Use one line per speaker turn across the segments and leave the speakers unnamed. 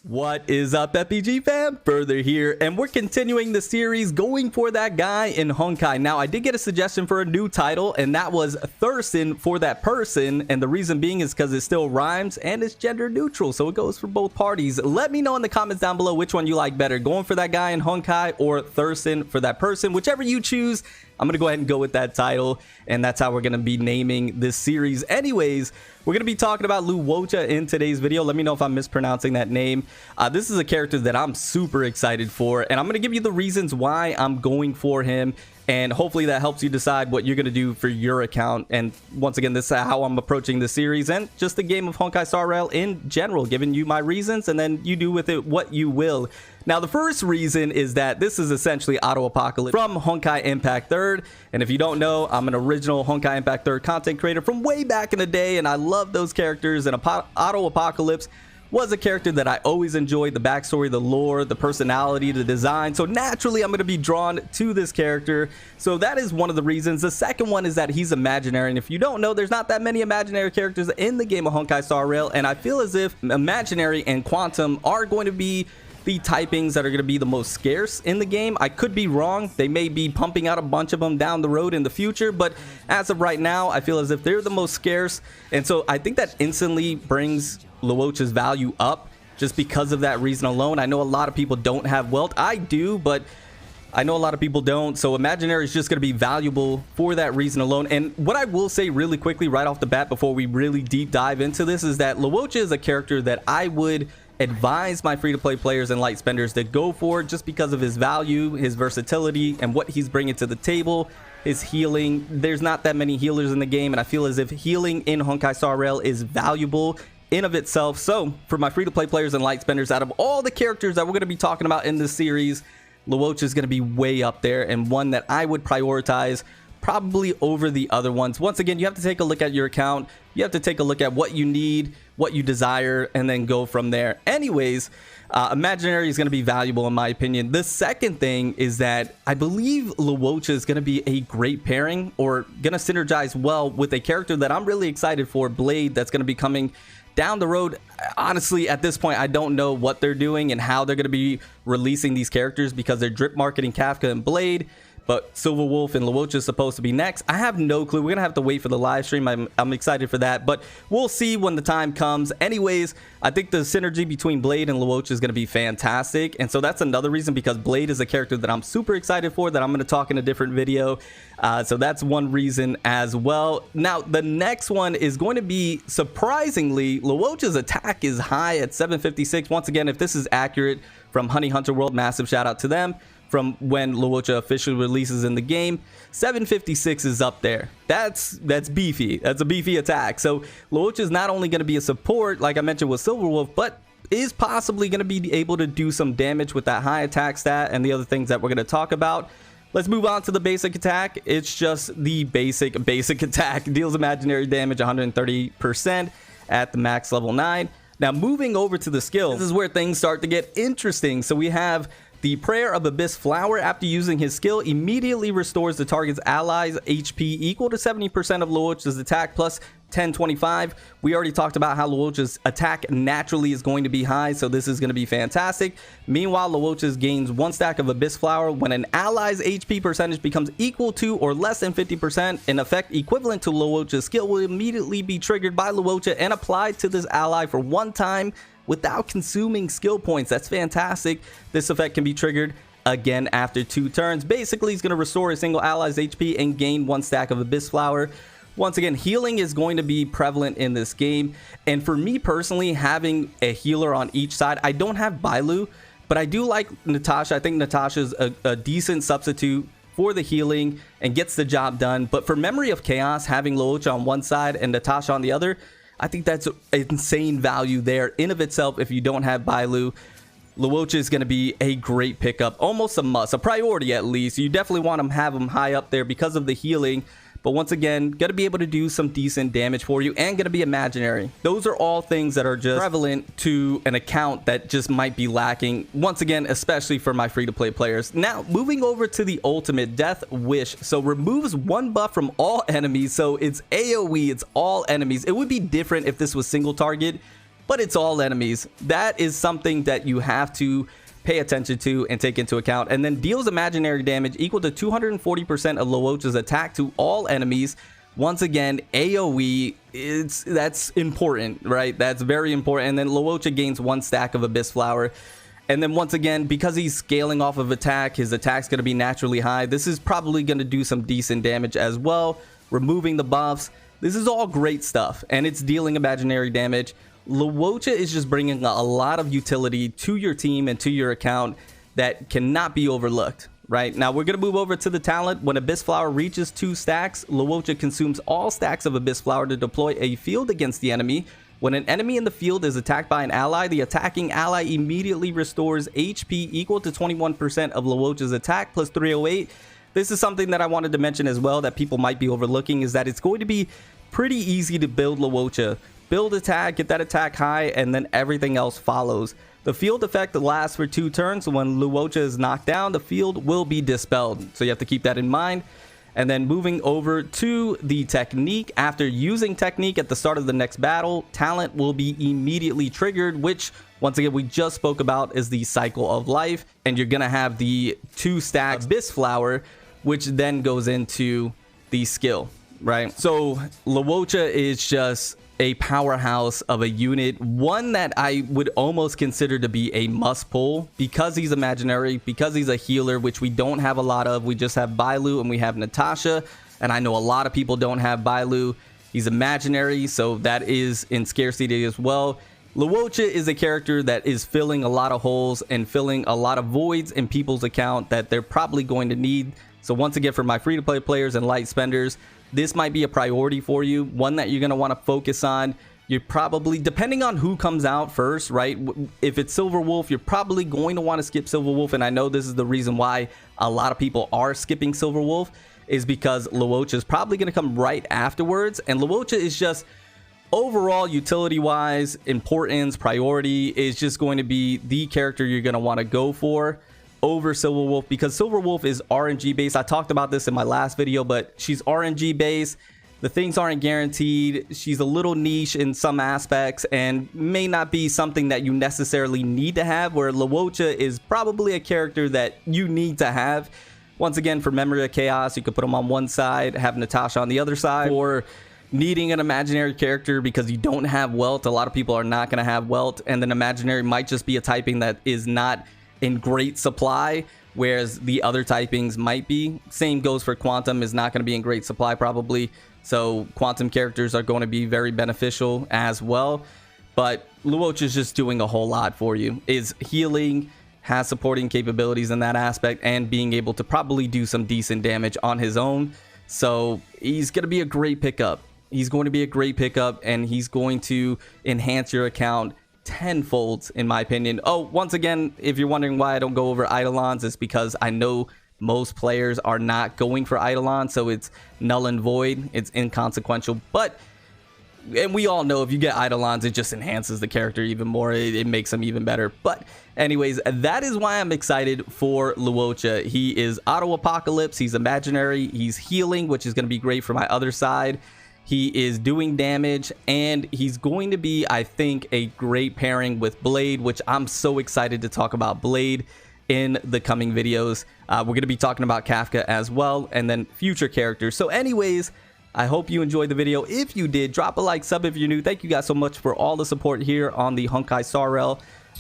What is up, FPG fam? Further here, and we're continuing the series going for that guy in Honkai. Now, I did get a suggestion for a new title, and that was Thurston for that person, and the reason being is because it still rhymes and it's gender neutral, so it goes for both parties. Let me know in the comments down below which one you like better, going for that guy in Honkai or Thurston for that person. Whichever you choose, I'm going to go ahead and go with that title, and that's how we're going to be naming this series. Anyways, we're going to be talking about Luocha in today's video. Let me know if I'm mispronouncing that name. This is a character that I'm super excited for, and I'm going to give you the reasons why I'm going for him, and hopefully that helps you decide what you're going to do for your account. And once again, this is how I'm approaching the series and just the game of Honkai Star Rail in general, giving you my reasons, and then you do with it what you will. Now, the first reason is that this is essentially Otto Apocalypse from Honkai Impact 3rd. And if you don't know, I'm an original Honkai Impact 3rd content creator from way back in the day, and I love those characters. And Otto Apocalypse was a character that I always enjoyed, the backstory, the lore, the personality, the design. So naturally, I'm going to be drawn to this character. So that is one of the reasons. The second one is that he's imaginary. And if you don't know, there's not that many imaginary characters in the game of Honkai Star Rail. And I feel as if imaginary and quantum are going to be the typings that are going to be the most scarce in the game. I could be wrong. They may be pumping out a bunch of them down the road in the future, but as of right now, I feel as if they're the most scarce. And so I think that instantly brings Luocha's value up just because of that reason alone. I know a lot of people don't have wealth. I do, but I know a lot of people don't. So imaginary is just going to be valuable for that reason alone. And what I will say really quickly right off the bat before we really deep dive into this is that Luocha is a character that I would advise my free-to-play players and light spenders to go for, just because of his value, his versatility, and what he's bringing to the table. His healing, there's not that many healers in the game, and I feel as if healing in Honkai Star Rail is valuable in of itself. So for my free-to-play players and light spenders, out of all the characters that we're going to be talking about in this series, Luocha is going to be way up there, and one that I would prioritize probably over the other ones. Once again, you have to take a look at your account. You have to take a look at what you need, what you desire, and then go from there. Anyways, imaginary is going to be valuable in my opinion. The second thing is that I believe Luocha is going to be a great pairing, or going to synergize well with a character that I'm really excited for, Blade, that's going to be coming down the road. Honestly, at this point, I don't know what they're doing and how they're going to be releasing these characters, because they're drip marketing Kafka and Blade, but Silver Wolf and Luocha is supposed to be next. I have no clue. We're going to have to wait for the live stream. I'm excited for that, but we'll see when the time comes. Anyways, I think the synergy between Blade and Luocha is going to be fantastic. And so that's another reason, because Blade is a character that I'm super excited for, that I'm going to talk in a different video. So that's one reason as well. Now, the next one is going to be, surprisingly, Luocha's attack is high at 756. Once again, if this is accurate from Honey Hunter World, massive shout out to them. From when Luocha officially releases in the game, 756 is up there. That's beefy. That's a beefy attack. So Luocha is not only going to be a support, like I mentioned with Silverwolf, but is possibly going to be able to do some damage with that high attack stat and the other things that we're going to talk about. Let's move on to the basic attack. It's just the basic attack. Deals imaginary damage 130% at the max level 9. Now, moving over to the skills, this is where things start to get interesting. So we have the Prayer of Abyss Flower. After using his skill, immediately restores the target's allies HP equal to 70% of Luocha's attack plus 1025. We already talked about how Luocha's attack naturally is going to be high, so this is going to be fantastic. Meanwhile, Luocha's gains 1 stack of Abyss Flower when an ally's HP percentage becomes equal to or less than 50%. An effect equivalent to Luocha's skill will immediately be triggered by Luocha and applied to this ally for 1 time without consuming skill points. That's fantastic. This effect can be triggered again after 2 turns. Basically, he's going to restore a single ally's HP and gain 1 stack of Abyss Flower. Once again, healing is going to be prevalent in this game, and for me personally, having a healer on each side, I don't have Bailu, but I do like Natasha. I think Natasha's a decent substitute for the healing and gets the job done. But for Memory of Chaos, having Luocha on one side and Natasha on the other, I think that's insane value there in of itself. If you don't have Bailu, Luocha is going to be a great pickup, almost a must, a priority at least. You definitely want to have him high up there because of the healing. But once again, going to be able to do some decent damage for you and going to be imaginary. Those are all things that are just prevalent to an account that just might be lacking. Once again, especially for my free-to-play players. Now, moving over to the ultimate, Death Wish. So removes 1 buff from all enemies. So it's AoE, it's all enemies. It would be different if this was single target. but it's all enemies. That is something that you have to pay attention to and take into account. And then deals imaginary damage equal to 240% of Luocha's attack to all enemies. Once again, AoE, that's important, right? That's very important. And then Luocha gains 1 stack of Abyss Flower. And then once again, because he's scaling off of attack, his attack's going to be naturally high. This is probably going to do some decent damage as well. Removing the buffs. This is all great stuff. And it's dealing imaginary damage. Luocha is just bringing a lot of utility to your team and to your account that cannot be overlooked. Right now, we're going to move over to the talent. When Abyss Flower reaches 2 stacks, Luocha consumes all stacks of Abyss Flower to deploy a field against the enemy. When an enemy in the field is attacked by an ally, the attacking ally immediately restores HP equal to 21% of Luocha's attack plus 308. This is something that I wanted to mention as well that people might be overlooking, is that it's going to be pretty easy to build Luocha. Build attack, get that attack high, and then everything else follows. The field effect lasts for 2 turns. So when Luocha is knocked down, the field will be dispelled. So you have to keep that in mind. And then moving over to the technique. After using technique at the start of the next battle, talent will be immediately triggered, which once again we just spoke about is the cycle of life. And you're gonna have the 2 stacks Abyss Flower, which then goes into the skill, right? So Luocha is just a powerhouse of a unit, one that I would almost consider to be a must pull because he's imaginary, because he's a healer, which we don't have a lot of. We just have Bailu and we have Natasha, and I know a lot of people don't have Bailu. He's imaginary, so that is in scarcity as well. Luocha is a character that is filling a lot of holes and filling a lot of voids in people's account that they're probably going to need. So once again, for my free-to-play players and light spenders, this might be a priority for you, one that you're going to want to focus on. You're probably, depending on who comes out first, right? If it's Silver Wolf, you're probably going to want to skip Silver Wolf. And I know this is the reason why a lot of people are skipping Silver Wolf, is because Luocha is probably going to come right afterwards. And Luocha is just, overall, utility-wise, importance, priority, is just going to be the character you're going to want to go for over Silver Wolf, because Silver Wolf is RNG based. I talked about this in my last video, but she's RNG based. The things aren't guaranteed. She's a little niche in some aspects and may not be something that you necessarily need to have, where Luocha is probably a character that you need to have. Once again, for Memory of Chaos, you could put them on one side, have Natasha on the other side. Or needing an imaginary character because you don't have Welt. A lot of people are not going to have Welt, and then imaginary might just be a typing that is not in great supply, whereas the other typings might be. Same goes for Quantum, is not going to be in great supply probably. So Quantum characters are going to be very beneficial as well. But Luocha is just doing a whole lot for you. Is healing, has supporting capabilities in that aspect, and being able to probably do some decent damage on his own. So he's going to be a great pickup. He's going to be a great pickup, and he's going to enhance your account tenfold, in my opinion. Oh, once again, if you're wondering why I don't go over Eidolons, it's because I know most players are not going for Eidolon, so it's null and void. It's inconsequential, but and we all know if you get Eidolons, it just enhances the character even more. It makes them even better. But anyways, that is why I'm excited for Luocha. He is Auto Apocalypse. He's imaginary. He's healing, which is going to be great for my other side. He is doing damage, and he's going to be, I think, a great pairing with Blade, which I'm so excited to talk about Blade in the coming videos. We're going to be talking about Kafka as well, and then future characters. So anyways, I hope you enjoyed the video. If you did, drop a like, sub if you're new. Thank you guys so much for all the support here on the Honkai Star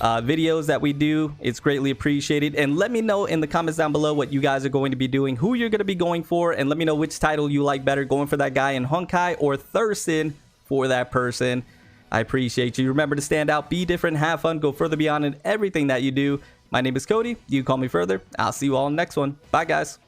videos that we do. It's greatly appreciated. And let me know in the comments down below what you guys are going to be doing, who you're going to be going for, and let me know which title you like better, going for that guy in Honkai or thirsting for that person. I appreciate you. Remember to stand out, be different, have fun, go further beyond in everything that you do. My name is Cody. You call me further. I'll see you all in the next one. Bye, guys.